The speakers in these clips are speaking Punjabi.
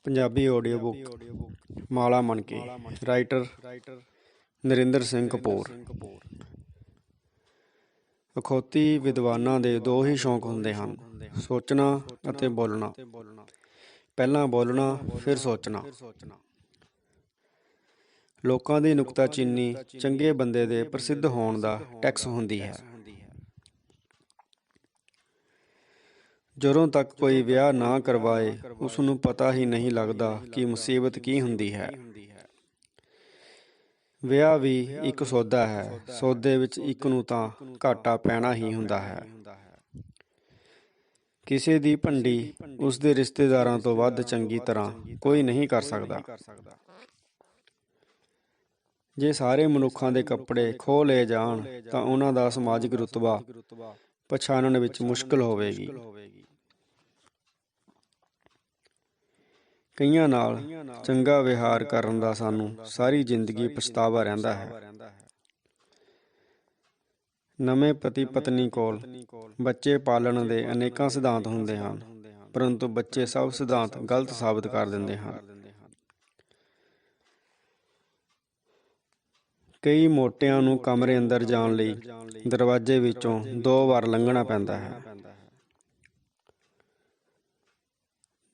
ਪੰਜਾਬੀ ਆਡੀਓ ਬੁੱਕ ਮਾਲਾ ਮਣਕੇ। ਰਾਈਟਰ ਨਰਿੰਦਰ ਸਿੰਘ ਕਪੂਰ। ਅਖੌਤੀ ਵਿਦਵਾਨਾਂ ਦੇ ਦੋ ਹੀ ਸ਼ੌਂਕ ਹੁੰਦੇ ਹਨ, ਸੋਚਣਾ ਅਤੇ ਬੋਲਣਾ। ਪਹਿਲਾਂ ਬੋਲਣਾ, ਫਿਰ ਸੋਚਣਾ। ਲੋਕਾਂ ਦੀ ਨੁਕਤਾਚੀਨੀ ਚੰਗੇ ਬੰਦੇ ਦੇ ਪ੍ਰਸਿੱਧ ਹੋਣ ਦਾ ਟੈਕਸ ਹੁੰਦੀ ਹੈ। ਜਦੋਂ ਤੱਕ ਕੋਈ ਵਿਆਹ ਨਾ ਕਰਵਾਏ, ਉਸ ਨੂੰ ਪਤਾ ਹੀ ਨਹੀਂ ਲੱਗਦਾ ਕਿ ਮੁਸੀਬਤ ਕੀ ਹੁੰਦੀ ਹੈ। ਵਿਆਹ ਵੀ ਇੱਕ ਸੌਦਾ ਹੈ, ਸੌਦੇ ਵਿੱਚ ਇੱਕ ਨੂੰ ਤਾਂ ਘਾਟਾ ਪੈਣਾ ਹੀ ਹੁੰਦਾ ਹੈ। ਕਿਸੇ ਦੀ ਭੰਡੀ ਉਸ ਦੇ ਰਿਸ਼ਤੇਦਾਰਾਂ ਤੋਂ ਵੱਧ ਚੰਗੀ ਤਰ੍ਹਾਂ ਕੋਈ ਨਹੀਂ ਕਰ ਸਕਦਾ। ਜੇ ਸਾਰੇ ਮਨੁੱਖਾਂ ਦੇ ਕੱਪੜੇ ਖੋਹ ਲਏ ਜਾਣ ਤਾਂ ਉਹਨਾਂ ਦਾ ਸਮਾਜਿਕ ਰੁਤਬਾ ਪਛਾਣਨ ਵਿੱਚ ਮੁਸ਼ਕਲ ਹੋਵੇਗੀ। ਕਈਆਂ ਨਾਲ ਚੰਗਾ ਵਿਹਾਰ ਕਰਨ ਦਾ ਸਾਨੂੰ ਸਾਰੀ ਜ਼ਿੰਦਗੀ ਪਛਤਾਵਾ ਰਹਿੰਦਾ ਹੈ। ਨਵੇਂ ਪਤੀ ਪਤਨੀ ਕੋਲ ਬੱਚੇ ਪਾਲਣ ਦੇ ਅਨੇਕਾਂ ਸਿਧਾਂਤ ਹੁੰਦੇ ਹਨ, ਪਰੰਤੂ ਬੱਚੇ ਸਭ ਸਿਧਾਂਤ ਗਲਤ ਸਾਬਤ ਕਰ ਦਿੰਦੇ ਹਨ। ਕਈ ਮੋਟਿਆਂ ਨੂੰ ਕਮਰੇ ਅੰਦਰ ਜਾਣ ਲਈ ਦਰਵਾਜ਼ੇ ਵਿੱਚੋਂ 2 ਵਾਰ ਲੰਘਣਾ ਪੈਂਦਾ ਹੈ।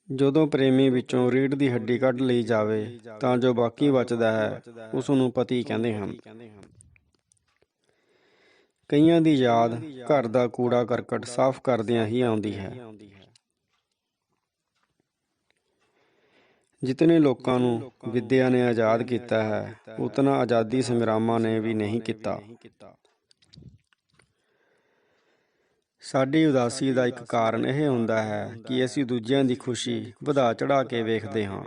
ਜਦੋਂ ਪ੍ਰੇਮੀ ਵਿੱਚੋਂ ਰੀੜ੍ਹ ਦੀ ਹੱਡੀ ਕੱਢ ਲਈ ਜਾਵੇ ਤਾਂ ਜੋ ਬਾਕੀ ਬਚਦਾ ਹੈ, ਉਸ ਨੂੰ ਪਤੀ ਕਹਿੰਦੇ ਹਨ। ਕਈਆਂ ਦੀ ਯਾਦ ਘਰ ਦਾ ਕੂੜਾ ਕਰਕਟ ਸਾਫ਼ ਕਰਦਿਆਂ ਹੀ ਆਉਂਦੀ ਹੈ। ਜਿਤਨੇ ਲੋਕਾਂ ਨੂੰ ਵਿੱਦਿਆ ਨੇ ਆਜ਼ਾਦ ਕੀਤਾ ਹੈ, ਉਤਨਾ ਆਜ਼ਾਦੀ ਸੰਗਰਾਮਾਂ ਨੇ ਵੀ ਨਹੀਂ ਕੀਤਾ। ਸਾਡੀ ਉਦਾਸੀ ਦਾ ਇੱਕ ਕਾਰਨ ਇਹ ਹੁੰਦਾ ਹੈ ਕਿ ਅਸੀਂ ਦੂਜਿਆਂ ਦੀ ਖੁਸ਼ੀ ਵਧਾ ਚੜ੍ਹਾ ਕੇ ਵੇਖਦੇ ਹਾਂ।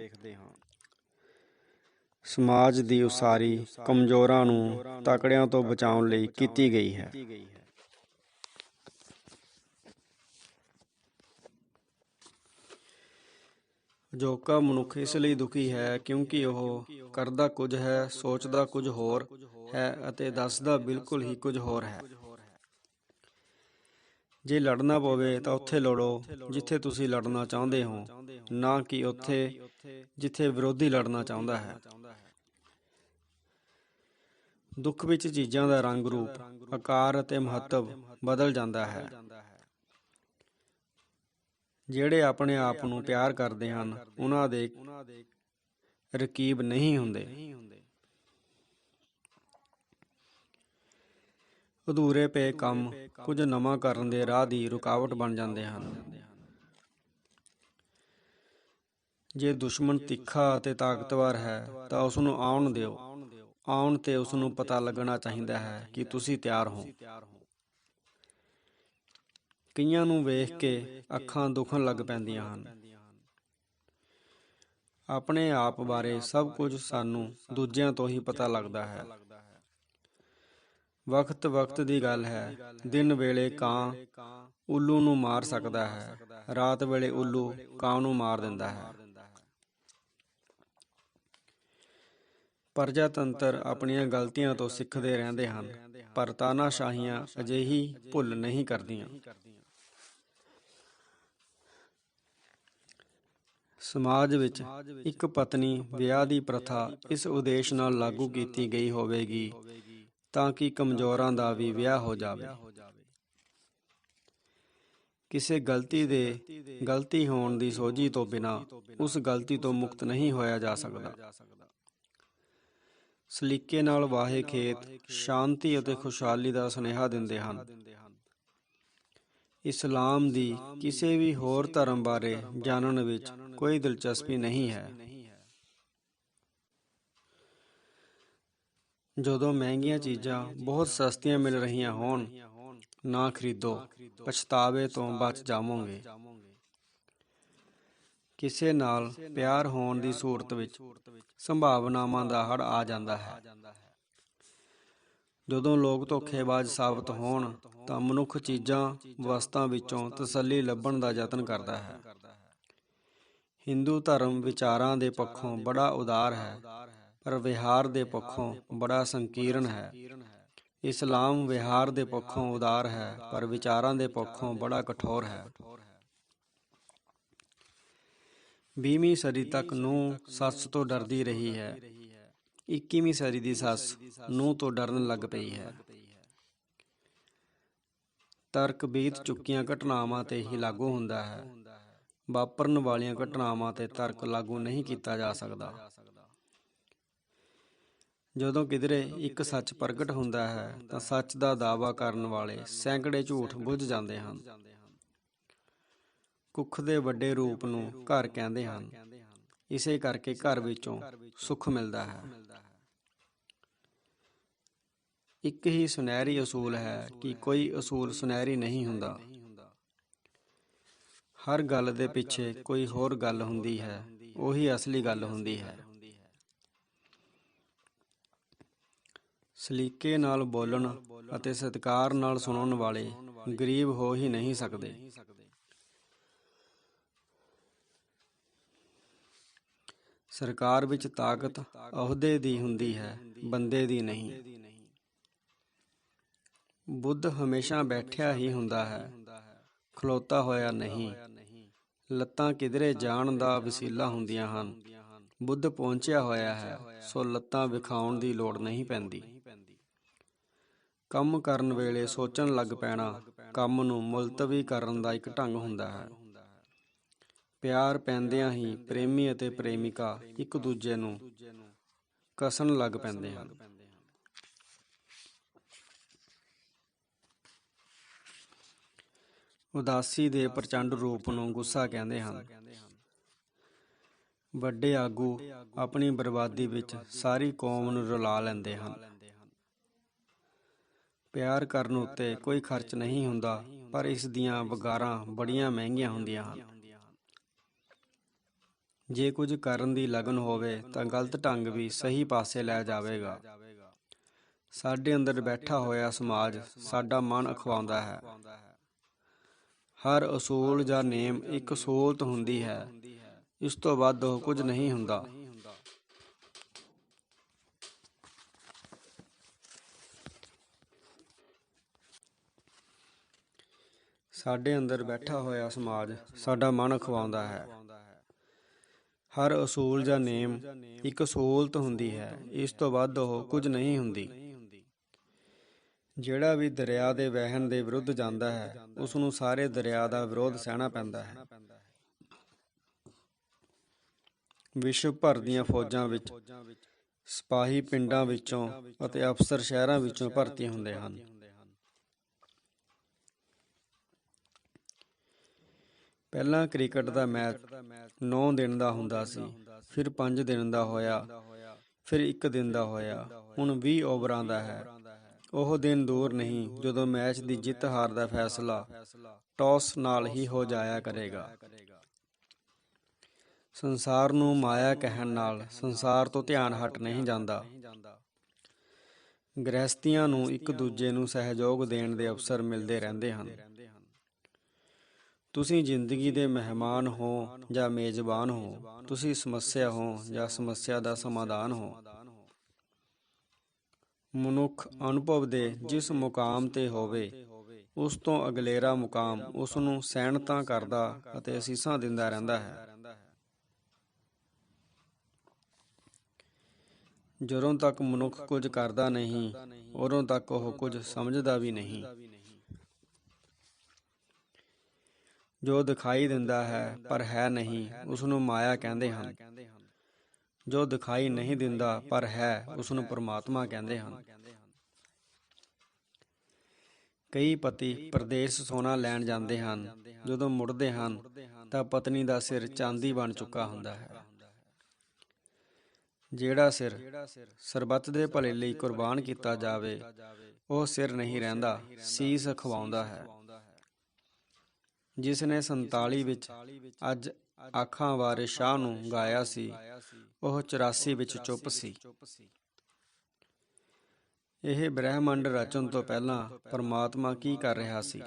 ਸਮਾਜ ਦੀ ਉਸਾਰੀ ਕਮਜ਼ੋਰਾਂ ਨੂੰ ਤਕੜਿਆਂ ਤੋਂ ਬਚਾਉਣ ਲਈ ਕੀਤੀ ਗਈ ਹੈ। ਅਜੋਕਾ ਮਨੁੱਖ ਇਸ ਲਈ ਦੁਖੀ ਹੈ ਕਿਉਂਕਿ ਉਹ ਕਰਦਾ ਕੁਝ ਹੈ, ਸੋਚਦਾ ਕੁਝ ਹੋਰ ਹੈ ਅਤੇ ਦੱਸਦਾ ਬਿਲਕੁਲ ਹੀ ਕੁਝ ਹੋਰ ਹੈ। ਜੇ ਲੜਨਾ ਪਵੇ ਤਾਂ ਉੱਥੇ ਲੜੋ ਜਿੱਥੇ ਤੁਸੀਂ ਲੜਨਾ ਚਾਹੁੰਦੇ ਹੋ, ਨਾ ਕਿ ਉੱਥੇ ਜਿੱਥੇ ਵਿਰੋਧੀ ਲੜਨਾ ਚਾਹੁੰਦਾ ਹੈ। ਦੁੱਖ ਵਿੱਚ ਚੀਜ਼ਾਂ ਦਾ ਰੰਗ ਰੂਪ, ਆਕਾਰ ਅਤੇ ਮਹੱਤਵ ਬਦਲ ਜਾਂਦਾ ਹੈ। ਜਿਹੜੇ ਆਪਣੇ ਆਪ ਨੂੰ ਪਿਆਰ ਕਰਦੇ ਹਨ, ਉਹਨਾਂ ਦੇ ਰਕੀਬ ਨਹੀਂ ਹੁੰਦੇ। ਅਧੂਰੇ ਪਏ ਕੰਮ ਕੁਝ ਨਵਾਂ ਕਰਨ ਦੇ ਰਾਹ ਦੀ ਰੁਕਾਵਟ ਬਣ ਜਾਂਦੇ ਹਨ। ਜੇ ਦੁਸ਼ਮਣ ਤਿੱਖਾ ਅਤੇ ਤਾਕਤਵਰ ਹੈ ਤਾਂ ਉਸ ਨੂੰ ਆਉਣ ਦਿਓ। ਆਉਣ ਤੇ ਉਸ ਨੂੰ ਪਤਾ ਲੱਗਣਾ ਚਾਹੀਦਾ ਹੈ ਕਿ ਤੁਸੀਂ ਤਿਆਰ ਹੋ। ਕਈਆਂ ਨੂੰ ਵੇਖ ਕੇ ਅੱਖਾਂ ਦੁਖਣ ਲੱਗ ਪੈਂਦੀਆਂ ਹਨ। ਆਪਣੇ ਆਪ ਬਾਰੇ ਸਭ ਕੁਝ ਸਾਨੂੰ ਦੂਜਿਆਂ ਤੋਂ ਹੀ ਪਤਾ ਲੱਗਦਾ ਹੈ। ਵਕਤ ਦੀ ਗੱਲ ਹੈ। ਦਿਨ ਵੇਲੇ ਕਾਂ ਉੱਲੂ ਨੂੰ ਮਾਰ ਸਕਦਾ ਹੈ, ਰਾਤ ਵੇਲੇ ਉੱਲੂ ਕਾਂ ਨੂੰ ਮਾਰ ਦਿੰਦਾ ਹੈ। ਪ੍ਰਜਾਤੰਤਰ ਆਪਣੀਆਂ ਗਲਤੀਆਂ ਤੋਂ ਸਿੱਖਦੇ ਰਹਿੰਦੇ ਹਨ, ਪਰ ਤਾਨਾਸ਼ਾਹੀਆਂ ਅਜਿਹੀ ਭੁੱਲ ਨਹੀਂ ਕਰਦੀਆਂ। ਸਮਾਜ ਵਿੱਚ ਇੱਕ ਪਤਨੀ ਵਿਆਹ ਦੀ ਪ੍ਰਥਾ ਇਸ ਉਦੇਸ਼ ਨਾਲ ਲਾਗੂ ਕੀਤੀ ਗਈ ਹੋਵੇਗੀ ਤਾਂ ਕਿ ਕਮਜ਼ੋਰਾਂ ਦਾ ਵੀ ਵਿਆਹ ਹੋ ਜਾਵੇ। ਕਿਸੇ ਗਲਤੀ ਦੇ ਗਲਤੀ ਹੋਣ ਦੀ ਸੋਝੀ ਤੋਂ ਬਿਨਾਂ ਉਸ ਗਲਤੀ ਤੋਂ ਮੁਕਤ ਨਹੀਂ ਹੋਇਆ ਜਾ ਸਕਦਾ। ਸਲੀਕੇ ਨਾਲ ਵਾਹੇ ਖੇਤ ਸ਼ਾਂਤੀ ਅਤੇ ਖੁਸ਼ਹਾਲੀ ਦਾ ਸੁਨੇਹਾ ਦਿੰਦੇ ਹਨ। ਇਸਲਾਮ ਦੀ ਕਿਸੇ ਵੀ ਹੋਰ ਧਰਮ ਬਾਰੇ ਜਾਣਨ ਵਿੱਚ ਕੋਈ ਦਿਲਚਸਪੀ ਨਹੀਂ ਹੈ। ਜਦੋਂ ਮਹਿੰਗੀਆਂ ਚੀਜ਼ਾਂ ਬਹੁਤ ਸਸਤੀਆਂ ਮਿਲ ਰਹੀਆਂ ਹੋਣ, ਨਾ ਖਰੀਦੋ, ਪਛਤਾਵੇ ਤੋਂ ਬਚ ਜਾਵੋਗੇ। ਕਿਸੇ ਨਾਲ ਪਿਆਰ ਹੋਣ ਦੀ ਸੂਰਤ ਵਿੱਚ ਸੰਭਾਵਨਾਵਾਂ ਦਾ ਹੜ੍ਹ ਆ ਜਾਂਦਾ ਹੈ। ਜਦੋਂ ਲੋਕ ਧੋਖੇਬਾਜ਼ ਸਾਬਤ ਹੋਣ ਤਾਂ ਮਨੁੱਖ ਚੀਜ਼ਾਂ ਵਸਤਾਂ ਵਿੱਚੋਂ ਤਸੱਲੀ ਲੱਭਣ ਦਾ ਯਤਨ ਕਰਦਾ ਹੈ। ਹਿੰਦੂ ਧਰਮ ਵਿਚਾਰਾਂ ਦੇ ਪੱਖੋਂ ਬੜਾ ਉਦਾਰ ਹੈ, ਪਰ ਵਿਹਾਰ ਦੇ ਪੱਖੋਂ ਬੜਾ ਸੰਕੀਰਣ ਹੈ। ਇਸਲਾਮ ਵਿਹਾਰ ਦੇ ਪੱਖੋਂ ਉਦਾਰ ਹੈ, ਪਰ ਵਿਚਾਰਾਂ ਦੇ ਪੱਖੋਂ ਬੜਾ ਕਠੋਰ ਹੈ। 20ਵੀਂ ਸਦੀ ਤੱਕ ਨੂੰਹ ਸੱਸ ਤੋਂ ਡਰਦੀ ਰਹੀ ਹੈ। 21ਵੀਂ ਸਦੀ ਦੀ ਸੱਸ ਨੂੰਹ ਤੋਂ ਡਰਨ ਲੱਗ ਪਈ ਹੈ। ਤਰਕ ਬੀਤ ਚੁੱਕੀਆਂ ਘਟਨਾਵਾਂ ਤੇ ਹੀ ਲਾਗੂ ਹੁੰਦਾ ਹੈ। ਵਾਪਰਨ ਵਾਲੀਆਂ ਘਟਨਾਵਾਂ ਤੇ ਤਰਕ ਲਾਗੂ ਨਹੀਂ ਕੀਤਾ ਜਾ ਸਕਦਾ। ਜਦੋਂ ਕਿਧਰੇ ਇੱਕ ਸੱਚ ਪ੍ਰਗਟ ਹੁੰਦਾ ਹੈ ਤਾਂ ਸੱਚ ਦਾ ਦਾਅਵਾ ਕਰਨ ਵਾਲੇ ਸੈਂਕੜੇ ਝੂਠ ਬੁੱਝ ਜਾਂਦੇ ਹਨ। ਕੁੱਖ ਦੇ ਵੱਡੇ ਰੂਪ ਨੂੰ ਘਰ ਕਹਿੰਦੇ ਹਨ। ਇਸੇ ਕਰਕੇ ਘਰ ਵਿੱਚੋਂ ਸੁੱਖ ਮਿਲਦਾ ਹੈ। ਇੱਕ ਹੀ ਸੁਨਹਿਰੀ ਅਸੂਲ ਹੈ ਕਿ ਕੋਈ ਅਸੂਲ ਸੁਨਹਿਰੀ ਨਹੀਂ ਹੁੰਦਾ। ਹਰ ਗੱਲ ਦੇ ਪਿੱਛੇ ਕੋਈ ਹੋਰ ਗੱਲ ਹੁੰਦੀ ਹੈ, ਉਹੀ ਅਸਲੀ ਗੱਲ ਹੁੰਦੀ ਹੈ। ਸਲੀਕੇ ਨਾਲ ਬੋਲਣ ਅਤੇ ਸਤਿਕਾਰ ਨਾਲ ਸੁਣਨ ਵਾਲੇ ਗਰੀਬ ਹੋ ਹੀ ਨਹੀਂ ਸਕਦੇ। ਸਰਕਾਰ ਵਿੱਚ ਤਾਕਤ ਅਹੁਦੇ ਦੀ ਹੁੰਦੀ ਹੈ, ਬੰਦੇ ਦੀ ਨਹੀਂ। ਬੁੱਧ ਹਮੇਸ਼ਾ ਬੈਠਿਆ ਹੀ ਹੁੰਦਾ ਹੈ, ਖਲੋਤਾ ਹੋਇਆ ਨਹੀਂ। ਲੱਤਾਂ ਕਿਧਰੇ ਜਾਣ ਦਾ ਵਸੀਲਾ ਹੁੰਦੀਆਂ ਹਨ। ਬੁੱਧ ਪਹੁੰਚਿਆ ਹੋਇਆ ਹੈ, ਸੋ ਲੱਤਾਂ ਵਿਖਾਉਣ ਦੀ ਲੋੜ ਨਹੀਂ ਪੈਂਦੀ। ਕੰਮ ਕਰਨ ਵੇਲੇ ਸੋਚਣ ਲੱਗ ਪੈਣਾ ਕੰਮ ਨੂੰ ਮੁਲਤਵੀ ਕਰਨ ਦਾ ਇੱਕ ਢੰਗ ਹੁੰਦਾ ਹੈ। ਪਿਆਰ ਪੈਂਦਿਆਂ ਹੀ ਪ੍ਰੇਮੀ ਅਤੇ ਪ੍ਰੇਮਿਕਾ ਇੱਕ ਦੂਜੇ ਨੂੰ ਕੱਸਣ ਲੱਗ ਪੈਂਦੇ ਹਨ। ਉਦਾਸੀ ਦੇ ਪ੍ਰਚੰਡ ਰੂਪ ਨੂੰ ਗੁੱਸਾ ਕਹਿੰਦੇ ਹਨ। ਵੱਡੇ ਆਗੂ ਆਪਣੀ ਬਰਬਾਦੀ ਵਿੱਚ ਸਾਰੀ ਕੌਮ ਨੂੰ ਰੁਲਾ ਲੈਂਦੇ ਹਨ। ਪਿਆਰ ਕਰਨ ਉੱਤੇ ਕੋਈ ਖਰਚ ਨਹੀਂ ਹੁੰਦਾ, ਪਰ ਇਸ ਦੀਆਂ ਵਗਾਰਾਂ ਬੜੀਆਂ ਮਹਿੰਗੀਆਂ ਹੁੰਦੀਆਂ ਹਨ। ਜੇ ਕੁਝ ਕਰਨ ਦੀ ਲਗਨ ਹੋਵੇ ਤਾਂ ਗਲਤ ਢੰਗ ਵੀ ਸਹੀ ਪਾਸੇ ਲੈ ਜਾਵੇਗਾ। ਸਾਡੇ ਅੰਦਰ ਬੈਠਾ ਹੋਇਆ ਸਮਾਜ ਸਾਡਾ ਮਨ ਅਖਵਾਉਂਦਾ ਹੈ। ਹਰ ਅਸੂਲ ਜਾਂ ਨੇਮ ਇੱਕ ਸਹੂਲਤ ਹੁੰਦੀ ਹੈ, ਇਸ ਤੋਂ ਵੱਧ ਉਹ ਕੁਝ ਨਹੀਂ ਹੁੰਦਾ। ਸਾਡੇ ਅੰਦਰ ਬੈਠਾ ਹੋਇਆ ਸਮਾਜ ਸਾਡਾ ਮਨ ਅਖਵਾਉਂਦਾ ਹੈ। ਹਰ ਅਸੂਲ ਜਾਂ ਨੇਮ ਇੱਕ ਸਹੂਲਤ ਹੁੰਦੀ ਹੈ, ਇਸ ਤੋਂ ਵੱਧ ਉਹ ਕੁਝ ਨਹੀਂ ਹੁੰਦੀ। ਜਿਹੜਾ ਵੀ ਦਰਿਆ ਦੇ ਵਹਿਣ ਦੇ ਵਿਰੁੱਧ ਜਾਂਦਾ ਹੈ, ਉਸ ਨੂੰ ਸਾਰੇ ਦਰਿਆ ਦਾ ਵਿਰੋਧ ਸਹਿਣਾ ਪੈਂਦਾ ਹੈ। ਵਿਸ਼ਵ ਭਰ ਦੀਆਂ ਫੌਜਾਂ ਵਿੱਚ ਸਿਪਾਹੀ ਪਿੰਡਾਂ ਵਿੱਚੋਂ ਅਤੇ ਅਫਸਰ ਸ਼ਹਿਰਾਂ ਵਿੱਚੋਂ ਭਰਤੀ ਹੁੰਦੇ ਹਨ। ਪਹਿਲਾਂ ਕ੍ਰਿਕਟ ਦਾ ਮੈਚ 9 ਦਿਨ ਦਾ ਹੁੰਦਾ ਸੀ, ਫਿਰ 5 ਦਿਨ ਦਾ ਹੋਇਆ, ਫਿਰ 1 ਦਿਨ ਦਾ ਹੋਇਆ, ਹੁਣ 20 ਓਵਰਾਂ ਦਾ ਹੈ। ਉਹ ਦਿਨ ਦੂਰ ਨਹੀਂ ਜਦੋਂ ਮੈਚ ਦੀ ਜਿੱਤ ਹਾਰ ਦਾ ਫੈਸਲਾ ਟਾਸ ਨਾਲ ਹੀ ਹੋ ਜਾਇਆ ਕਰੇਗਾ। ਸੰਸਾਰ ਨੂੰ ਮਾਇਆ ਕਹਿਣ ਨਾਲ ਸੰਸਾਰ ਤੋਂ ਧਿਆਨ ਹਟ ਨਹੀਂ ਜਾਂਦਾ। ਗ੍ਰਹਿਸਤੀਆਂ ਨੂੰ ਇੱਕ ਦੂਜੇ ਨੂੰ ਸਹਿਯੋਗ ਦੇਣ ਦੇ ਅਵਸਰ ਮਿਲਦੇ ਰਹਿੰਦੇ ਹਨ। ਤੁਸੀਂ ਜ਼ਿੰਦਗੀ ਦੇ ਮਹਿਮਾਨ ਹੋ ਜਾਂ ਮੇਜ਼ਬਾਨ ਹੋ, ਤੁਸੀਂ ਸਮੱਸਿਆ ਹੋ ਜਾਂ ਸਮੱਸਿਆ ਦਾ ਸਮਾਧਾਨ ਹੋ। ਮਨੁੱਖ ਅਨੁਭਵ ਦੇ ਜਿਸ ਮੁਕਾਮ ਤੇ ਹੋਵੇ, ਉਸ ਤੋਂ ਅਗਲੇਰਾ ਮੁਕਾਮ ਉਸ ਨੂੰ ਸੈਣਤਾ ਕਰਦਾ ਅਤੇ ਅਸੀਸਾਂ ਦਿੰਦਾ ਰਹਿੰਦਾ ਹੈ। ਜਦੋਂ ਤੱਕ ਮਨੁੱਖ ਕੁਝ ਕਰਦਾ ਨਹੀਂ, ਉਦੋਂ ਤੱਕ ਉਹ ਕੁਝ ਸਮਝਦਾ ਵੀ ਨਹੀਂ। ਜੋ ਦਿਖਾਈ ਦਿੰਦਾ ਹੈ ਪਰ ਹੈ ਨਹੀਂ, ਉਸ ਨੂੰ ਮਾਇਆ ਕਹਿੰਦੇ ਹਨ। ਜੋ ਦਿਖਾਈ ਨਹੀਂ ਦਿੰਦਾ ਪਰ ਹੈ, ਉਸ ਨੂੰ ਪਰਮਾਤਮਾ ਕਹਿੰਦੇ ਹਨ। ਕਈ ਪਤੀ ਪ੍ਰਦੇਸ ਸੋਨਾ ਲੈਣ ਜਾਂਦੇ ਹਨ। ਜਦੋਂ ਮੁੜਦੇ ਹਨ ਤਾਂ ਪਤਨੀ ਦਾ ਸਿਰ ਚਾਂਦੀ ਬਣ ਚੁੱਕਾ ਹੁੰਦਾ ਹੈ। ਜਿਹੜਾ ਸਿਰ ਸਰਬੱਤ ਦੇ ਭਲੇ ਲਈ ਕੁਰਬਾਨ ਕੀਤਾ ਜਾਵੇ, ਉਹ ਸਿਰ ਨਹੀਂ ਰਹਿੰਦਾ, ਸੀਸ ਅਖਵਾਉਂਦਾ ਹੈ। ਜਿਸ ਨੇ 47 ਵਿੱਚ ਅੱਜ ਆਖਾਂ ਵਾਰਿਸ ਸ਼ਾਹ ਨੂੰ ਗਾਇਆ ਸੀ, ਉਹ 84 ਵਿੱਚ ਚੁੱਪ ਸੀ। ਇਹ ਬ੍ਰਹਿਮੰਡ ਰਚਣ ਤੋਂ ਪਹਿਲਾਂ ਪਰਮਾਤਮਾ ਕੀ ਕਰ ਰਿਹਾ ਸੀ?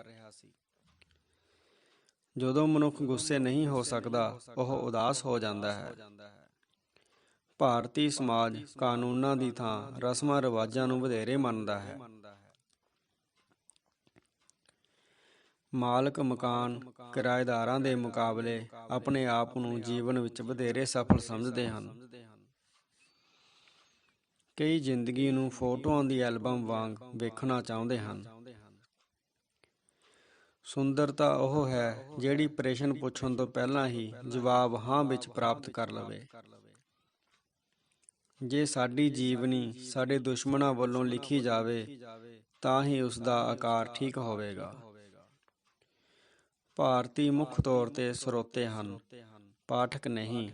ਜਦੋਂ ਮਨੁੱਖ ਗੁੱਸੇ ਨਹੀਂ ਹੋ ਸਕਦਾ, ਉਹ ਉਦਾਸ ਹੋ ਜਾਂਦਾ ਹੈ। ਭਾਰਤੀ ਸਮਾਜ ਕਾਨੂੰਨਾਂ ਦੀ ਥਾਂ ਰਸਮਾਂ ਰਿਵਾਜਾਂ ਨੂੰ ਵਧੇਰੇ ਮੰਨਦਾ ਹੈ। ਮਾਲਕ ਮਕਾਨ ਕਿਰਾਏਦਾਰਾਂ ਦੇ ਮੁਕਾਬਲੇ ਆਪਣੇ ਆਪ ਨੂੰ ਜੀਵਨ ਵਿੱਚ ਵਧੇਰੇ ਸਫਲ ਸਮਝਦੇ ਹਨ। ਕਈ ਜ਼ਿੰਦਗੀ ਨੂੰ ਫੋਟੋਆਂ ਦੀ ਐਲਬਮ ਵਾਂਗ ਵੇਖਣਾ ਚਾਹੁੰਦੇ ਹਨ। ਸੁੰਦਰਤਾ ਉਹ ਹੈ ਜਿਹੜੀ ਪ੍ਰਸ਼ਨ ਪੁੱਛਣ ਤੋਂ ਪਹਿਲਾਂ ਹੀ ਜਵਾਬ ਹਾਂ ਵਿੱਚ ਪ੍ਰਾਪਤ ਕਰ ਲਵੇ। ਜੇ ਸਾਡੀ ਜੀਵਨੀ ਸਾਡੇ ਦੁਸ਼ਮਣਾਂ ਵੱਲੋਂ ਲਿਖੀ ਜਾਵੇ ਤਾਂ ਹੀ ਉਸ ਦਾ ਆਕਾਰ ਠੀਕ ਹੋਵੇਗਾ। ਭਾਰਤੀ ਮੁੱਖ ਤੌਰ ਤੇ ਸਰੋਤੇ ਹਨ, ਪਾਠਕ ਨਹੀਂ।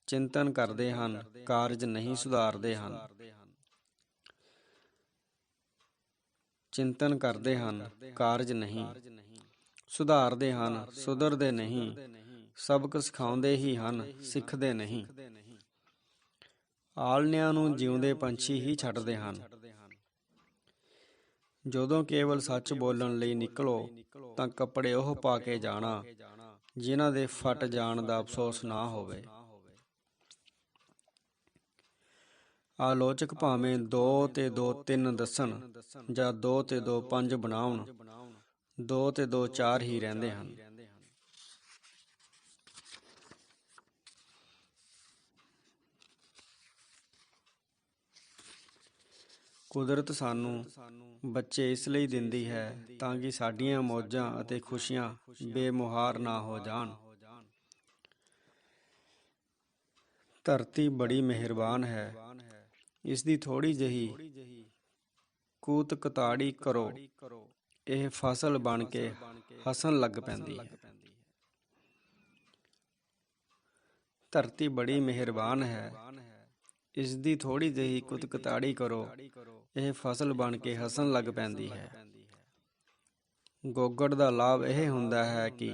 ਚਿੰਤਨ ਕਰਦੇ ਹਨ, ਕਾਰਜ ਨਹੀਂ ਸੁਧਾਰਦੇ ਹਨ। ਚਿੰਤਨ ਕਰਦੇ ਹਨ, ਕਾਰਜ ਨਹੀਂ ਸੁਧਾਰਦੇ ਹਨ, ਸੁਧਰਦੇ ਨਹੀਂ। ਸਬਕ ਸਿਖਾਉਂਦੇ ਹੀ ਹਨ, ਸਿੱਖਦੇ ਨਹੀਂ। ਆਲ੍ਹਣਿਆਂ ਨੂੰ ਜਿਉਂਦੇ ਪੰਛੀ ਹੀ ਛੱਡਦੇ ਹਨ। ਜਦੋਂ ਕੇਵਲ ਸੱਚ ਬੋਲਣ ਲਈ ਨਿਕਲੋ ਤਾਂ ਕੱਪੜੇ ਉਹ ਪਾ ਕੇ ਜਾਣਾ ਜਿਨ੍ਹਾਂ ਦੇ ਫਟ ਜਾਣ ਦਾ ਅਫਸੋਸ ਨਾ ਹੋਵੇ। ਆਲੋਚਕ ਭਾਵੇਂ 2 ਤੇ 2 3 ਦੱਸਣ ਜਾਂ 2 ਤੇ 2 5 ਬਣਾਉਣ, 2 ਤੇ 2 4 ਹੀ ਰਹਿੰਦੇ ਹਨ। ਕੁਦਰਤ ਸਾਨੂੰ ਬੱਚੇ ਇਸ ਲਈ ਦਿੰਦੀ ਹੈ ਤਾਂ ਕਿ ਸਾਡੀਆਂ ਮੌਜਾਂ ਅਤੇ ਖੁਸ਼ੀਆਂ ਬੇਮੁਹਾਰ ਨਾ ਹੋ ਜਾਣ। ਧਰਤੀ ਬੜੀ ਮਿਹਰਬਾਨ ਹੈ, ਇਸ ਦੀ ਥੋੜ੍ਹੀ ਜਿਹੀ ਕੂਤਕਤਾੜੀ ਕਰੋ, ਇਹ ਫਸਲ ਬਣ ਕੇ ਹੱਸਣ ਲੱਗ ਪੈਂਦੀ ਹੈ। ਧਰਤੀ ਬੜੀ ਮਿਹਰਬਾਨ ਹੈ, ਇਸ ਦੀ ਥੋੜ੍ਹੀ ਜਿਹੀ ਕੁਤਕਤਾੜੀ ਕਰੋ, ਇਹ ਫਸਲ ਬਣ ਕੇ ਹੱਸਣ ਲੱਗ ਪੈਂਦੀ ਹੈ। ਗੋਗੜ ਦਾ ਲਾਭ ਇਹ ਹੁੰਦਾ ਹੈ ਕਿ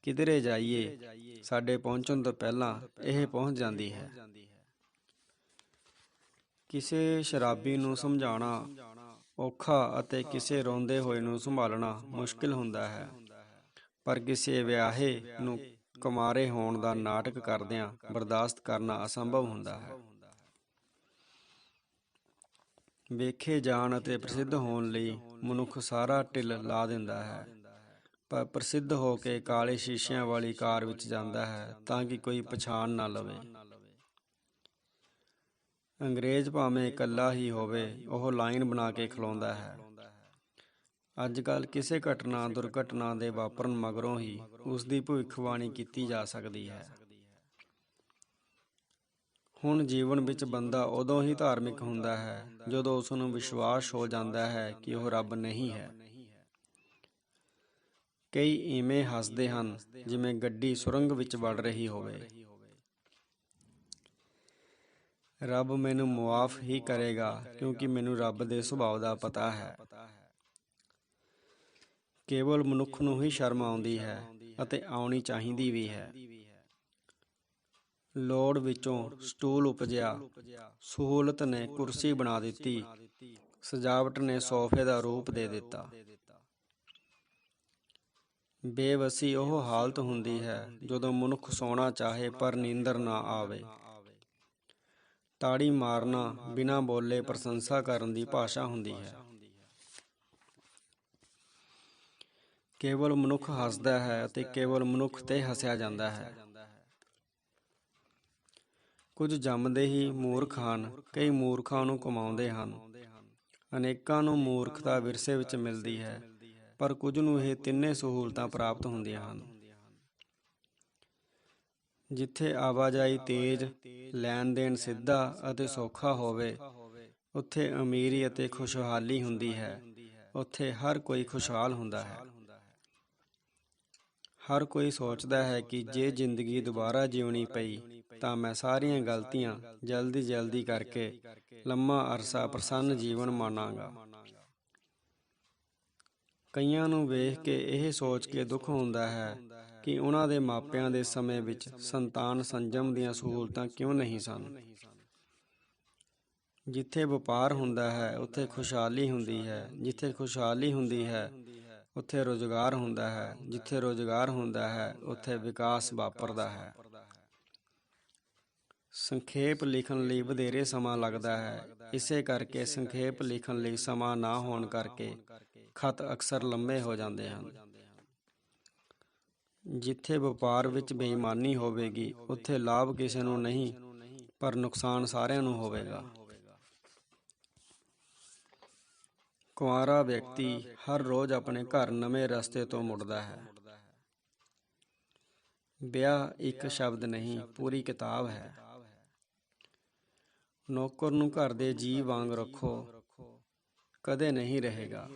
ਕਿਧਰੇ ਜਾਈਏ, ਸਾਡੇ ਪਹੁੰਚਣ ਤੋਂ ਪਹਿਲਾਂ ਇਹ ਪਹੁੰਚ ਜਾਂਦੀ ਹੈ। ਕਿਸੇ ਸ਼ਰਾਬੀ ਨੂੰ ਸਮਝਾਉਣਾ ਔਖਾ ਅਤੇ ਕਿਸੇ ਰੋਂਦੇ ਹੋਏ ਨੂੰ ਸੰਭਾਲਣਾ ਮੁਸ਼ਕਿਲ ਹੁੰਦਾ ਹੈ, ਪਰ ਕਿਸੇ ਵਿਆਹੇ ਨੂੰ ਕੁਮਾਰੇ ਹੋਣ ਦਾ ਨਾਟਕ ਕਰਦਿਆਂ ਬਰਦਾਸ਼ਤ ਕਰਨਾ ਅਸੰਭਵ ਹੁੰਦਾ ਹੈ। ਵੇਖੇ ਜਾਣ ਅਤੇ ਪ੍ਰਸਿੱਧ ਹੋਣ ਲਈ ਮਨੁੱਖ ਸਾਰਾ ਢਿੱਲ ਲਾ ਦਿੰਦਾ ਹੈ, ਪਰ ਪ੍ਰਸਿੱਧ ਹੋ ਕੇ ਕਾਲੇ ਸ਼ੀਸ਼ਿਆਂ ਵਾਲੀ ਕਾਰ ਵਿੱਚ ਜਾਂਦਾ ਹੈ ਤਾਂ ਕਿ ਕੋਈ ਪਛਾਣ ਨਾ ਲਵੇ। ਅੰਗਰੇਜ਼ ਭਾਵੇਂ ਇਕੱਲਾ ਹੀ ਹੋਵੇ, ਉਹ ਲਾਈਨ ਬਣਾ ਕੇ ਖਲੋਂਦਾ ਹੈ। ਅੱਜ ਕੱਲ੍ਹ ਕਿਸੇ ਘਟਨਾ ਦੁਰਘਟਨਾ ਦੇ ਵਾਪਰਨ ਮਗਰੋਂ ਹੀ ਉਸ ਦੀ ਭਵਿੱਖਬਾਣੀ ਕੀਤੀ ਜਾ ਸਕਦੀ ਹੈ। ਹੁਣ ਜੀਵਨ ਵਿੱਚ ਬੰਦਾ ਉਦੋਂ ਹੀ ਧਾਰਮਿਕ ਹੁੰਦਾ ਹੈ ਜਦੋਂ ਉਸ ਨੂੰ ਵਿਸ਼ਵਾਸ ਹੋ ਜਾਂਦਾ ਹੈ ਕਿ ਉਹ ਰੱਬ ਨਹੀਂ ਹੈ। ਕਈ ਇਵੇਂ ਹੱਸਦੇ ਹਨ ਜਿਵੇਂ ਗੱਡੀ ਸੁਰੰਗ ਵਿੱਚ ਵੜ ਰਹੀ ਹੋਵੇ। ਰੱਬ ਮੈਨੂੰ ਮੁਆਫ਼ ਹੀ ਕਰੇਗਾ ਕਿਉਂਕਿ ਮੈਨੂੰ ਰੱਬ ਦੇ ਸੁਭਾਅ ਦਾ ਪਤਾ ਹੈ। ਕੇਵਲ ਮਨੁੱਖ ਨੂੰ ਹੀ ਸ਼ਰਮ ਆਉਂਦੀ ਹੈ ਅਤੇ ਆਉਣੀ ਚਾਹੀਦੀ ਵੀ ਹੈ। ਲੋੜ ਵਿੱਚੋਂ ਸਟੂਲ ਉਪਜਿਆ, ਸਹੂਲਤ ਨੇ ਕੁਰਸੀ ਬਣਾ ਦਿੱਤੀ, ਸਜਾਵਟ ਨੇ ਸੋਫੇ ਦਾ ਰੂਪ ਦੇ ਦਿੱਤਾ। ਬੇਵੱਸੀ ਉਹ ਹਾਲਤ ਹੁੰਦੀ ਹੈ ਜਦੋਂ ਮਨੁੱਖ ਸੌਣਾ ਚਾਹੇ ਪਰ ਨੀਂਦਰ ਨਾ ਆਵੇ। ਤਾੜੀ ਮਾਰਨਾ ਬਿਨਾਂ ਬੋਲੇ ਪ੍ਰਸ਼ੰਸਾ ਕਰਨ ਦੀ ਭਾਸ਼ਾ ਹੁੰਦੀ ਹੈ। ਕੇਵਲ ਮਨੁੱਖ ਹੱਸਦਾ ਹੈ ਅਤੇ ਕੇਵਲ ਮਨੁੱਖ ਤੇ ਹੱਸਿਆ ਜਾਂਦਾ ਹੈ। ਕੁਝ ਜੰਮਦੇ ਹੀ ਮੂਰਖ ਹਨ, ਕਈ ਮੂਰਖਾਂ ਨੂੰ ਕਮਾਉਂਦੇ ਹਨ। ਅਨੇਕਾਂ ਨੂੰ ਮੂਰਖਤਾ ਵਿਰਸੇ ਵਿੱਚ ਮਿਲਦੀ ਹੈ, ਪਰ ਕੁਝ ਨੂੰ ਇਹ ਤਿੰਨੇ ਸਹੂਲਤਾਂ ਪ੍ਰਾਪਤ ਹੁੰਦੀਆਂ ਹਨ। ਜਿੱਥੇ ਆਵਾਜਾਈ ਤੇਜ਼, ਲੈਣ ਦੇਣ ਸਿੱਧਾ ਅਤੇ ਸੌਖਾ ਹੋਵੇ, ਉੱਥੇ ਅਮੀਰੀ ਅਤੇ ਖੁਸ਼ਹਾਲੀ ਹੁੰਦੀ ਹੈ। ਉੱਥੇ ਹਰ ਕੋਈ ਖੁਸ਼ਹਾਲ ਹੁੰਦਾ ਹੈ। ਹਰ ਕੋਈ ਸੋਚਦਾ ਹੈ ਕਿ ਜੇ ਜ਼ਿੰਦਗੀ ਦੁਬਾਰਾ ਜਿਉਣੀ ਪਈ ਤਾਂ ਮੈਂ ਸਾਰੀਆਂ ਗਲਤੀਆਂ ਜਲਦੀ ਕਰਕੇ ਲੰਮਾ ਅਰਸਾ ਪ੍ਰਸੰਨ ਜੀਵਨ ਮਾਣਾਂਗਾ। ਕਈਆਂ ਨੂੰ ਵੇਖ ਕੇ ਇਹ ਸੋਚ ਕੇ ਦੁੱਖ ਹੁੰਦਾ ਹੈ ਕਿ ਉਹਨਾਂ ਦੇ ਮਾਪਿਆਂ ਦੇ ਸਮੇਂ ਵਿੱਚ ਸੰਤਾਨ ਸੰਜਮ ਦੀਆਂ ਸਹੂਲਤਾਂ ਕਿਉਂ ਨਹੀਂ ਸਨ। ਜਿੱਥੇ ਵਪਾਰ ਹੁੰਦਾ ਹੈ ਉੱਥੇ ਖੁਸ਼ਹਾਲੀ ਹੁੰਦੀ ਹੈ, ਜਿੱਥੇ ਖੁਸ਼ਹਾਲੀ ਹੁੰਦੀ ਹੈ ਉੱਥੇ ਰੁਜ਼ਗਾਰ ਹੁੰਦਾ ਹੈ, ਜਿੱਥੇ ਰੁਜ਼ਗਾਰ ਹੁੰਦਾ ਹੈ ਉੱਥੇ ਵਿਕਾਸ ਵਾਪਰਦਾ ਹੈ। ਸੰਖੇਪ ਲਿਖਣ ਲਈ ਵਧੇਰੇ ਸਮਾਂ ਲੱਗਦਾ ਹੈ, ਇਸੇ ਕਰਕੇ ਸੰਖੇਪ ਲਿਖਣ ਲਈ ਸਮਾਂ ਨਾ ਹੋਣ ਕਰਕੇ ਖਤ ਅਕਸਰ ਲੰਮੇ ਹੋ ਜਾਂਦੇ ਹਨ। ਜਿੱਥੇ ਵਪਾਰ ਵਿੱਚ ਬੇਈਮਾਨੀ ਹੋਵੇਗੀ, ਉੱਥੇ ਲਾਭ ਕਿਸੇ ਨੂੰ ਨਹੀਂ, ਪਰ ਨੁਕਸਾਨ ਸਾਰਿਆਂ ਨੂੰ ਹੋਵੇਗਾ। ਕੁਆਰਾ ਵਿਅਕਤੀ ਹਰ ਰੋਜ਼ ਆਪਣੇ ਘਰ ਨਵੇਂ ਰਸਤੇ ਤੋਂ ਮੁੜਦਾ ਹੈ। ਵਿਆਹ ਇੱਕ ਸ਼ਬਦ ਨਹੀਂ, ਪੂਰੀ ਕਿਤਾਬ ਹੈ। ਨੌਕਰ ਨੂੰ ਘਰ ਦੇ ਜੀਅ ਵਾਂਗ ਰੱਖੋ, ਕਦੇ ਨਹੀਂ ਰਹੇਗਾ।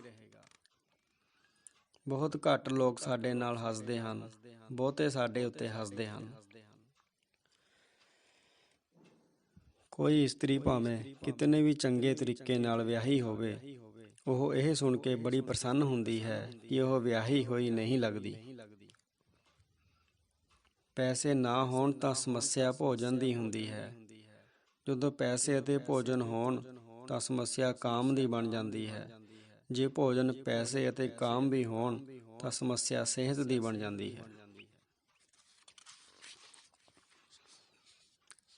ਬਹੁਤ ਘੱਟ ਲੋਕ ਸਾਡੇ ਨਾਲ ਹੱਸਦੇ ਹਨ, ਬਹੁਤੇ ਸਾਡੇ ਉੱਤੇ ਹੱਸਦੇ ਹਨ। ਕੋਈ ਇਸਤਰੀ ਭਾਵੇਂ ਕਿਤਨੇ ਵੀ ਚੰਗੇ ਤਰੀਕੇ ਨਾਲ ਵਿਆਹੀ ਹੋਵੇ, ਉਹ ਇਹ ਸੁਣ ਕੇ ਬੜੀ ਪ੍ਰਸੰਨ ਹੁੰਦੀ ਹੈ ਕਿ ਉਹ ਵਿਆਹੀ ਹੋਈ ਨਹੀਂ ਲੱਗਦੀ। ਪੈਸੇ ਨਾ ਹੋਣ ਤਾਂ ਸਮੱਸਿਆ ਭੋਜਨ ਦੀ ਹੁੰਦੀ ਹੈ। ਜਦੋਂ ਪੈਸੇ ਅਤੇ ਭੋਜਨ ਹੋਣ ਤਾਂ ਸਮੱਸਿਆ ਕਾਮ ਦੀ ਬਣ ਜਾਂਦੀ ਹੈ। ਜੇ ਭੋਜਨ, ਪੈਸੇ ਅਤੇ ਕਾਮ ਵੀ ਹੋਣ ਤਾਂ ਸਮੱਸਿਆ ਸਿਹਤ ਦੀ ਬਣ ਜਾਂਦੀ ਹੈ।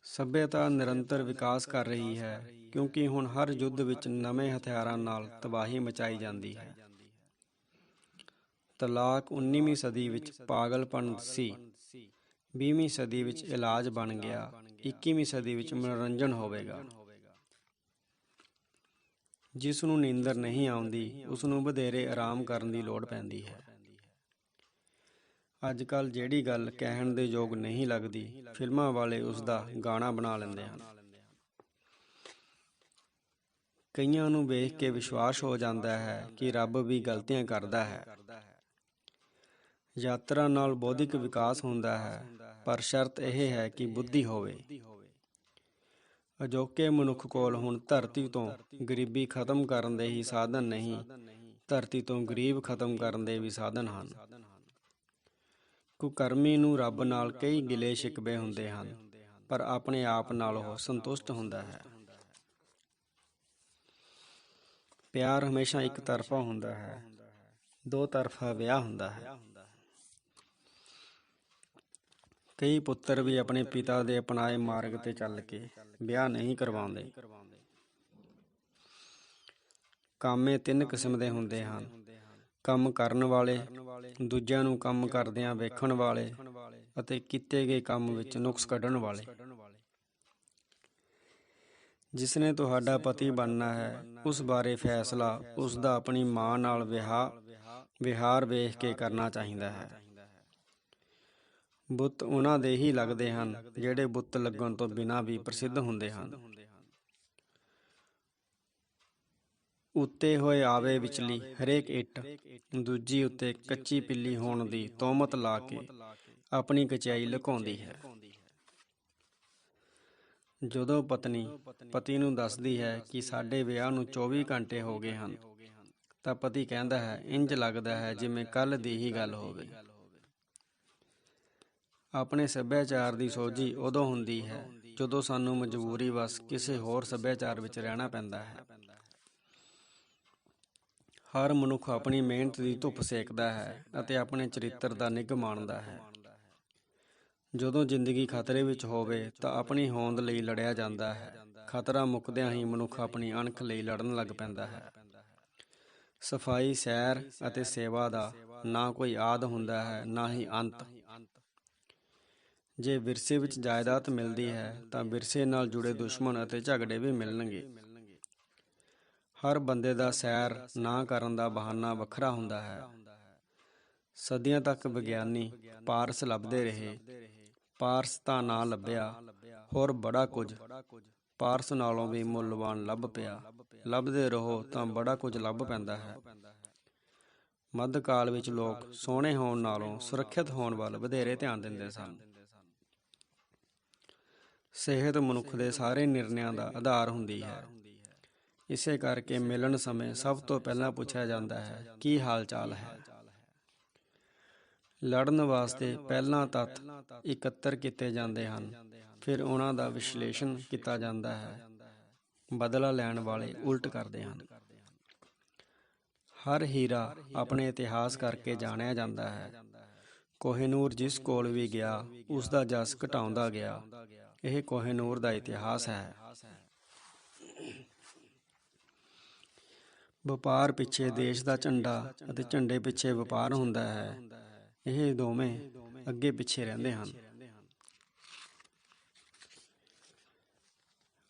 ਸੱਭਿਅਤਾ ਨਿਰੰਤਰ ਵਿਕਾਸ ਕਰ ਰਹੀ ਹੈ, ਕਿਉਂਕਿ ਹੁਣ ਹਰ ਯੁੱਧ ਵਿੱਚ ਨਵੇਂ ਹਥਿਆਰਾਂ ਨਾਲ ਤਬਾਹੀ ਮਚਾਈ ਜਾਂਦੀ ਹੈ। ਤਲਾਕ 19ਵੀਂ ਸਦੀ ਵਿੱਚ ਪਾਗਲਪਣ ਸੀ, 20ਵੀਂ ਸਦੀ ਵਿੱਚ ਇਲਾਜ ਬਣ ਗਿਆ, 21ਵੀਂ ਸਦੀ ਵਿੱਚ ਮਨੋਰੰਜਨ ਹੋਵੇਗਾ। ਜਿਸ ਨੂੰ ਨੀਂਦਰ ਨਹੀਂ ਆਉਂਦੀ, ਉਸ ਨੂੰ ਵਧੇਰੇ ਆਰਾਮ ਕਰਨ ਦੀ ਲੋੜ ਪੈਂਦੀ ਹੈ। ਅੱਜ ਕੱਲ੍ਹ ਜਿਹੜੀ ਗੱਲ ਕਹਿਣ ਦੇ ਯੋਗ ਨਹੀਂ ਲੱਗਦੀ, ਫਿਲਮਾਂ ਵਾਲੇ ਉਸ ਦਾ ਗਾਣਾ ਬਣਾ ਲੈਂਦੇ ਹਨ। ਕਈਆਂ ਨੂੰ ਵੇਖ ਕੇ ਵਿਸ਼ਵਾਸ ਹੋ ਜਾਂਦਾ ਹੈ ਕਿ ਰੱਬ ਵੀ ਗਲਤੀਆਂ ਕਰਦਾ ਹੈ। ਯਾਤਰਾ ਨਾਲ ਬੌਧਿਕ ਵਿਕਾਸ ਹੁੰਦਾ ਹੈ, ਪਰ ਸ਼ਰਤ ਇਹ ਹੈ ਕਿ ਬੁੱਧੀ ਹੋਵੇ। ਅਜੋਕੇ ਮਨੁੱਖ ਕੋਲ ਹੁਣ ਧਰਤੀ ਤੋਂ ਗਰੀਬੀ ਖਤਮ ਕਰਨ ਦੇ ਹੀ ਸਾਧਨ ਨਹੀਂ, ਧਰਤੀ ਤੋਂ ਗਰੀਬ ਖਤਮ ਕਰਨ ਦੇ ਵੀ ਸਾਧਨ ਹਨ। ਕੁਕਰਮੀ ਨੂੰ ਰੱਬ ਨਾਲ ਕਈ ਗਿਲੇ ਸ਼ਿਕਵੇ ਹੁੰਦੇ ਹਨ, ਪਰ ਆਪਣੇ ਆਪ ਨਾਲ ਉਹ ਸੰਤੁਸ਼ਟ ਹੁੰਦਾ ਹੈ। ਪਿਆਰ ਹਮੇਸ਼ਾ ਇੱਕ ਤਰਫਾ ਹੁੰਦਾ ਹੈ, ਦੋ ਤਰਫਾ ਵਿਆਹ ਹੁੰਦਾ ਹੈ। ਕਈ ਪੁੱਤਰ ਵੀ ਆਪਣੇ ਪਿਤਾ ਦੇ ਅਪਣਾਏ ਮਾਰਗ ਤੇ ਚੱਲ ਕੇ ਵਿਆਹ ਨਹੀਂ ਕਰਵਾਉਂਦੇ। ਕਾਮੇ 3 ਕਿਸਮ ਦੇ ਹੁੰਦੇ ਹਨ: ਕੰਮ ਕਰਨ ਵਾਲੇ, ਦੂਜਿਆਂ ਨੂੰ ਕੰਮ ਕਰਦਿਆਂ ਵੇਖਣ ਵਾਲੇ ਅਤੇ ਕੀਤੇ ਗਏ ਕੰਮ ਵਿੱਚ ਨੁਕਸ ਕੱਢਣ ਵਾਲੇ। ਜਿਸਨੇ ਤੁਹਾਡਾ ਪਤੀ ਬਣਨਾ ਹੈ, ਉਸ ਬਾਰੇ ਫੈਸਲਾ ਉਸ ਦਾ ਆਪਣੀ ਮਾਂ ਨਾਲ ਵਿਹਾਰ ਵੇਖ ਕੇ ਕਰਨਾ ਚਾਹੀਦਾ ਹੈ। ਬੁੱਤ ਉਹਨਾਂ ਦੇ ਹੀ ਲੱਗਦੇ ਹਨ ਜਿਹੜੇ ਬੁੱਤ ਲੱਗਣ ਤੋਂ ਬਿਨਾਂ ਵੀ ਪ੍ਰਸਿੱਧ ਹੁੰਦੇ ਹਨ। ਉੱਤੇ ਹੋਏ ਆਵੇ ਵਿਚਲੀ ਹਰੇਕ ਇੱਟ ਦੂਜੀ ਉੱਤੇ ਕੱਚੀ ਪਿੱਲੀ ਹੋਣ ਦੀ ਤੋਹਮਤ ਲਾ ਕੇ ਆਪਣੀ ਕਚਿਆਈ ਲੁਕਾਉਂਦੀ ਹੈ। ਜਦੋਂ ਪਤਨੀ ਪਤੀ ਨੂੰ ਦੱਸਦੀ ਹੈ ਕਿ ਸਾਡੇ ਵਿਆਹ ਨੂੰ 24 ਘੰਟੇ ਹੋ ਗਏ ਹਨ, ਤਾਂ ਪਤੀ ਕਹਿੰਦਾ ਹੈ, ਇੰਜ ਲੱਗਦਾ ਹੈ ਜਿਵੇਂ ਕੱਲ੍ਹ ਦੀ ਹੀ ਗੱਲ ਹੋਵੇ। ਆਪਣੇ ਸੱਭਿਆਚਾਰ ਦੀ ਸੋਝੀ ਉਦੋਂ ਹੁੰਦੀ ਹੈ ਜਦੋਂ ਸਾਨੂੰ ਮਜਬੂਰੀ ਵਸ ਕਿਸੇ ਹੋਰ ਸੱਭਿਆਚਾਰ ਵਿੱਚ ਰਹਿਣਾ ਪੈਂਦਾ ਹੈ। ਹਰ ਮਨੁੱਖ ਆਪਣੀ ਮਿਹਨਤ ਦੀ ਧੁੱਪ ਸੇਕਦਾ ਹੈ ਅਤੇ ਆਪਣੇ ਚਰਿੱਤਰ ਦਾ ਨਿੱਘ ਮਾਣਦਾ ਹੈ। ਜਦੋਂ ਜ਼ਿੰਦਗੀ ਖਤਰੇ ਵਿੱਚ ਹੋਵੇ ਤਾਂ ਆਪਣੀ ਹੋਂਦ ਲਈ ਲੜਿਆ ਜਾਂਦਾ ਹੈ। ਖਤਰਾ ਮੁੱਕਦਿਆਂ ਹੀ ਮਨੁੱਖ ਆਪਣੀ ਅਣਖ ਲਈ ਲੜਨ ਲੱਗ ਪੈਂਦਾ ਹੈ। ਸਫਾਈ, ਸੈਰ ਅਤੇ ਸੇਵਾ ਦਾ ਨਾ ਕੋਈ ਆਦਿ ਹੁੰਦਾ ਹੈ, ਨਾ ਹੀ ਅੰਤ। ਜੇ ਵਿਰਸੇ ਵਿੱਚ ਜਾਇਦਾਦ ਮਿਲਦੀ ਹੈ ਤਾਂ ਵਿਰਸੇ ਨਾਲ ਜੁੜੇ ਦੁਸ਼ਮਣ ਅਤੇ ਝਗੜੇ ਵੀ ਮਿਲਣਗੇ। ਹਰ ਬੰਦੇ ਦਾ ਸੈਰ ਨਾ ਕਰਨ ਦਾ ਬਹਾਨਾ ਵੱਖਰਾ ਹੁੰਦਾ ਹੈ। ਸਦੀਆਂ ਤੱਕ ਵਿਗਿਆਨੀ ਪਾਰਸ ਲੱਭਦੇ ਰਹੇ, ਪਾਰਸ ਤਾਂ ਨਾ ਲੱਭਿਆ, ਹੋਰ ਬੜਾ ਕੁਝ ਪਾਰਸ ਨਾਲੋਂ ਵੀ ਮੁੱਲਵਾਨ ਲੱਭ ਪਿਆ। ਲੱਭਦੇ ਰਹੋ ਤਾਂ ਬੜਾ ਕੁਝ ਲੱਭ ਪੈਂਦਾ ਹੈ। ਮੱਧਕਾਲ ਵਿੱਚ ਲੋਕ ਸੋਹਣੇ ਹੋਣ ਨਾਲੋਂ ਸੁਰੱਖਿਅਤ ਹੋਣ ਵੱਲ ਵਧੇਰੇ ਧਿਆਨ ਦਿੰਦੇ ਸਨ। ਸਿਹਤ ਮਨੁੱਖ ਦੇ ਸਾਰੇ ਨਿਰਣਿਆਂ ਦਾ ਆਧਾਰ ਹੁੰਦੀ ਹੈ। ਇਸੇ ਕਰਕੇ ਮਿਲਣ ਸਮੇਂ ਸਭ ਤੋਂ ਪਹਿਲਾਂ ਪੁੱਛਿਆ ਜਾਂਦਾ ਹੈ, ਕੀ ਹਾਲ ਚਾਲ ਹੈ। ਲੜਨ ਵਾਸਤੇ ਪਹਿਲਾਂ ਤੱਥ ਇਕੱਤਰ ਕੀਤੇ ਜਾਂਦੇ ਹਨ, ਫਿਰ ਉਹਨਾਂ ਦਾ ਵਿਸ਼ਲੇਸ਼ਣ ਕੀਤਾ ਜਾਂਦਾ ਹੈ। ਬਦਲਾ ਲੈਣ ਵਾਲੇ ਉਲਟ ਕਰਦੇ ਹਨ। ਹਰ ਹੀਰਾ ਆਪਣੇ ਇਤਿਹਾਸ ਕਰਕੇ ਜਾਣਿਆ ਜਾਂਦਾ ਹੈ। ਕੋਹਿਨੂਰ ਜਿਸ ਕੋਲ ਵੀ ਗਿਆ, ਉਸ ਦਾ ਜਸ ਘਟਾਉਂਦਾ ਗਿਆ। ਇਹ ਕੋਹਿਨੂਰ ਦਾ ਇਤਿਹਾਸ ਹੈ। ਵਪਾਰ ਪਿੱਛੇ ਦੇਸ਼ ਦਾ ਝੰਡਾ ਅਤੇ ਝੰਡੇ ਪਿੱਛੇ ਵਪਾਰ ਹੁੰਦਾ ਹੈ। ਇਹ ਦੋਵੇਂ ਅੱਗੇ ਪਿੱਛੇ ਰਹਿੰਦੇ ਹਨ।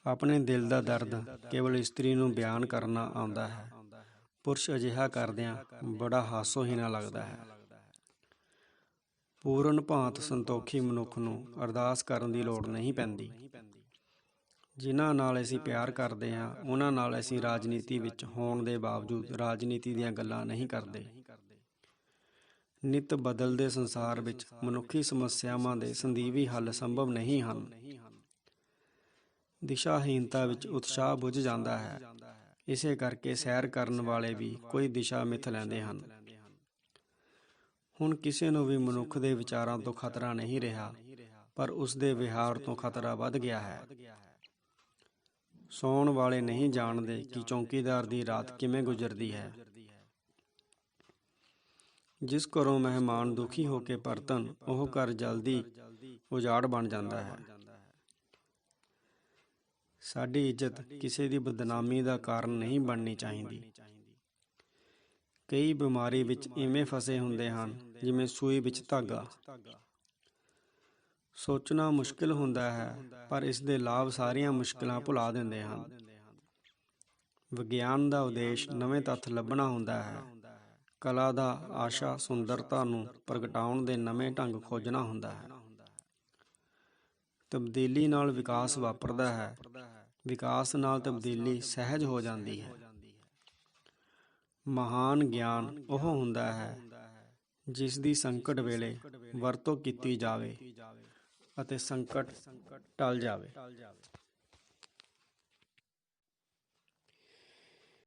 ਆਪਣੇ ਦਿਲ ਦਾ ਦਰਦ ਕੇਵਲ ਇਸਤਰੀ ਨੂੰ ਬਿਆਨ ਕਰਨਾ ਆਉਂਦਾ ਹੈ। ਪੁਰਸ਼ ਅਜਿਹਾ ਕਰਦਿਆਂ ਬੜਾ ਹਾਸੋਹੀਣਾ ਲੱਗਦਾ ਹੈ। ਪੂਰਨ ਭਾਂਤ ਸੰਤੋਖੀ ਮਨੁੱਖ ਨੂੰ ਅਰਦਾਸ ਕਰਨ ਦੀ ਲੋੜ ਨਹੀਂ ਪੈਂਦੀ। ਜਿਨ੍ਹਾਂ ਨਾਲ ਅਸੀਂ ਪਿਆਰ ਕਰਦੇ ਹਾਂ, ਉਹਨਾਂ ਨਾਲ ਅਸੀਂ ਰਾਜਨੀਤੀ ਵਿੱਚ ਹੋਣ ਦੇ ਬਾਵਜੂਦ ਰਾਜਨੀਤੀ ਦੀਆਂ ਗੱਲਾਂ ਨਹੀਂ ਕਰਦੇ। ਨਿੱਤ ਬਦਲਦੇ ਸੰਸਾਰ ਵਿੱਚ ਮਨੁੱਖੀ ਸਮੱਸਿਆਵਾਂ ਦੇ ਸੰਦੀਵੀ ਹੱਲ ਸੰਭਵ ਨਹੀਂ ਹਨ। ਦਿਸ਼ਾਹੀਨਤਾ ਵਿੱਚ ਉਤਸ਼ਾਹ ਬੁੱਝ ਜਾਂਦਾ ਹੈ। ਇਸੇ ਕਰਕੇ ਸੈਰ ਕਰਨ ਵਾਲੇ ਵੀ ਕੋਈ ਦਿਸ਼ਾ ਮਿੱਥ ਲੈਂਦੇ ਹਨ। ਹੁਣ ਕਿਸੇ ਨੂੰ ਵੀ ਮਨੁੱਖ ਦੇ ਵਿਚਾਰਾਂ ਤੋਂ ਖਤਰਾ ਨਹੀਂ ਰਿਹਾ, ਪਰ ਉਸ ਦੇ ਵਿਹਾਰ ਤੋਂ ਖਤਰਾ ਵੱਧ ਗਿਆ ਹੈ। ਸੌਣ ਵਾਲੇ ਨਹੀਂ ਜਾਣਦੇ ਕਿ ਚੌਕੀਦਾਰ ਦੀ ਰਾਤ ਕਿਵੇਂ ਗੁਜ਼ਰਦੀ ਹੈ। ਜਿਸ ਘਰੋਂ ਮਹਿਮਾਨ ਦੁਖੀ ਹੋ ਕੇ ਪਰਤਣ, ਉਹ ਘਰ ਜਲਦੀ ਉਜਾੜ ਬਣ ਜਾਂਦਾ ਹੈ। ਸਾਡੀ ਇੱਜ਼ਤ ਕਿਸੇ ਦੀ ਬਦਨਾਮੀ ਦਾ ਕਾਰਨ ਨਹੀਂ ਬਣਨੀ ਚਾਹੀਦੀ। ਕਈ ਬਿਮਾਰੀ ਵਿੱਚ ਇਵੇਂ ਫਸੇ ਹੁੰਦੇ ਹਨ ਜਿਵੇਂ ਸੂਈ ਵਿੱਚ ਧਾਗਾ। ਸੋਚਣਾ ਮੁਸ਼ਕਿਲ ਹੁੰਦਾ ਹੈ, ਪਰ ਇਸ ਦੇ ਲਾਭ ਸਾਰੀਆਂ ਮੁਸ਼ਕਿਲਾਂ ਭੁਲਾ ਦਿੰਦੇ ਹਨ। ਵਿਗਿਆਨ ਦਾ ਉਦੇਸ਼ ਨਵੇਂ ਤੱਥ ਲੱਭਣਾ ਹੁੰਦਾ ਹੈ। ਕਲਾ ਦਾ ਆਸ਼ਾ ਸੁੰਦਰਤਾ ਨੂੰ ਪ੍ਰਗਟਾਉਣ ਦੇ ਨਵੇਂ ਢੰਗ ਖੋਜਣਾ ਹੁੰਦਾ ਹੈ। ਤਬਦੀਲੀ ਨਾਲ ਵਿਕਾਸ ਵਾਪਰਦਾ ਹੈ। ਵਿਕਾਸ ਨਾਲ ਤਬਦੀਲੀ ਸਹਿਜ ਹੋ ਜਾਂਦੀ ਹੈ। ਮਹਾਨ ਗਿਆਨ ਉਹ ਹੁੰਦਾ ਹੈ ਜਿਸ ਦੀ ਸੰਕਟ ਵੇਲੇ ਵਰਤੋਂ ਕੀਤੀ ਜਾਵੇ ਅਤੇ ਸੰਕਟ ਟਲ ਜਾਵੇ।